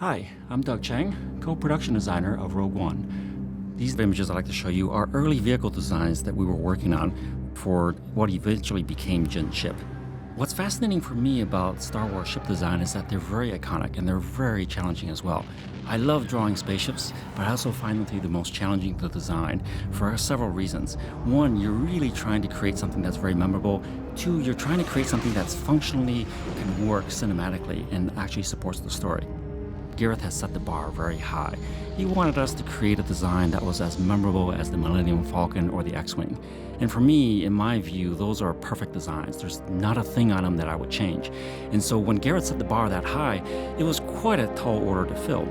Hi, I'm Doug Chiang, co-production designer of Rogue One. These images I'd like to show you are early vehicle designs that we were working on for what eventually became Jin ship. What's fascinating for me about Star Wars ship design is that they're very iconic and they're very challenging as well. I love drawing spaceships, but I also find them to be the most challenging to design for several reasons. One, you're really trying to create something that's very memorable. Two, you're trying to create something that's functionally can work cinematically and actually supports the story. Gareth has set the bar very high. He wanted us to create a design that was as memorable as the Millennium Falcon or the X-Wing. And for me, in my view, those are perfect designs. There's not a thing on them that I would change. And so when Gareth set the bar that high, it was quite a tall order to fill.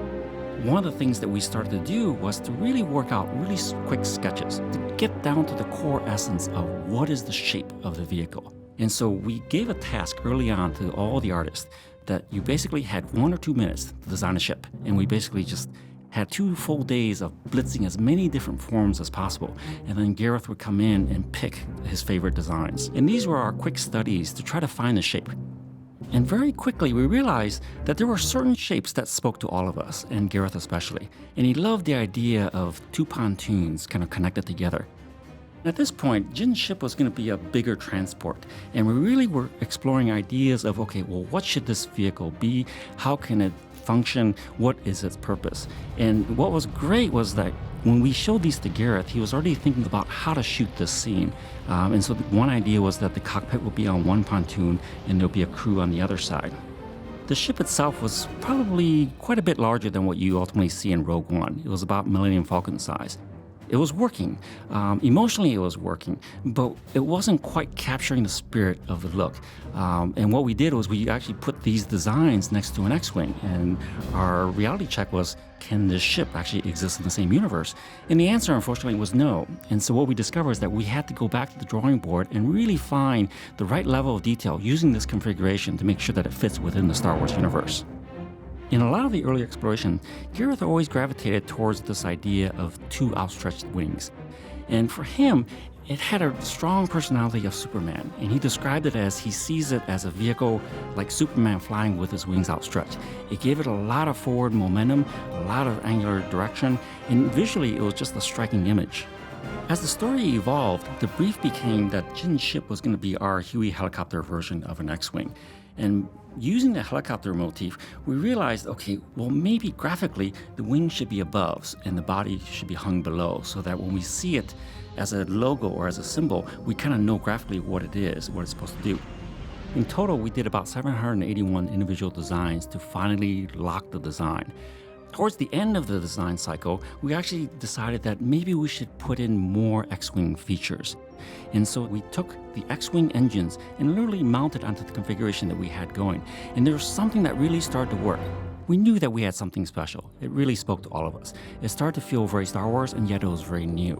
One of the things that we started to do was to really work out really quick sketches to get down to the core essence of what is the shape of the vehicle. And so we gave a task early on to all the artists that you basically had 1 or 2 minutes to design a ship. And we basically just had 2 full days of blitzing as many different forms as possible. And then Gareth would come in and pick his favorite designs. And these were our quick studies to try to find the shape. And very quickly, we realized that there were certain shapes that spoke to all of us, and Gareth especially. And he loved the idea of 2 pontoons kind of connected together. At this point, Jin's ship was going to be a bigger transport, and we really were exploring ideas of, okay, well, what should this vehicle be? How can it function? What is its purpose? And what was great was that when we showed these to Gareth, he was already thinking about how to shoot this scene. And so one idea was that the cockpit would be on one pontoon and there'll be a crew on the other side. The ship itself was probably quite a bit larger than what you ultimately see in Rogue One. It was about Millennium Falcon size. It was working. Emotionally, it was working, but it wasn't quite capturing the spirit of the look. And what we did was we actually put these designs next to an X-Wing, and our reality check was, can this ship actually exist in the same universe? And the answer, unfortunately, was no. And so what we discovered is that we had to go back to the drawing board and really find the right level of detail using this configuration to make sure that it fits within the Star Wars universe. In a lot of the early exploration, Gareth always gravitated towards this idea of 2 outstretched wings. And for him, it had a strong personality of Superman, and he described it as he sees it as a vehicle like Superman flying with his wings outstretched. It gave it a lot of forward momentum, a lot of angular direction, and visually it was just a striking image. As the story evolved, the brief became that Jin's ship was going to be our Huey helicopter version of an X-Wing. And using the helicopter motif, we realized, okay, well, maybe graphically, the wings should be above and the body should be hung below, so that when we see it as a logo or as a symbol, we kind of know graphically what it is, what it's supposed to do. In total, we did about 781 individual designs to finally lock the design. Towards the end of the design cycle, we actually decided that maybe we should put in more X-Wing features. And so we took the X-Wing engines and literally mounted onto the configuration that we had going. And there was something that really started to work. We knew that we had something special. It really spoke to all of us. It started to feel very Star Wars, and yet it was very new.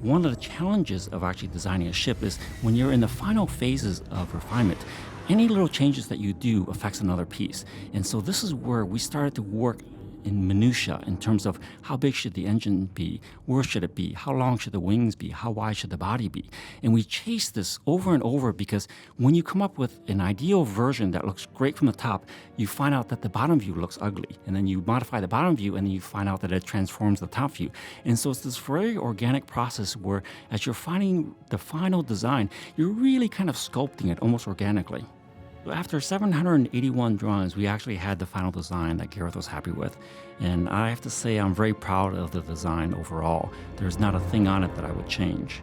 One of the challenges of actually designing a ship is when you're in the final phases of refinement, any little changes that you do affects another piece. And so this is where we started to work in minutia in terms of how big should the engine be, where should it be, how long should the wings be, how wide should the body be. And we chase this over and over because when you come up with an ideal version that looks great from the top, you find out that the bottom view looks ugly. And then you modify the bottom view and then you find out that it transforms the top view. And so it's this very organic process where as you're finding the final design, you're really kind of sculpting it almost organically. After 781 drawings, we actually had the final design that Gareth was happy with. And I have to say I'm very proud of the design overall. There's not a thing on it that I would change.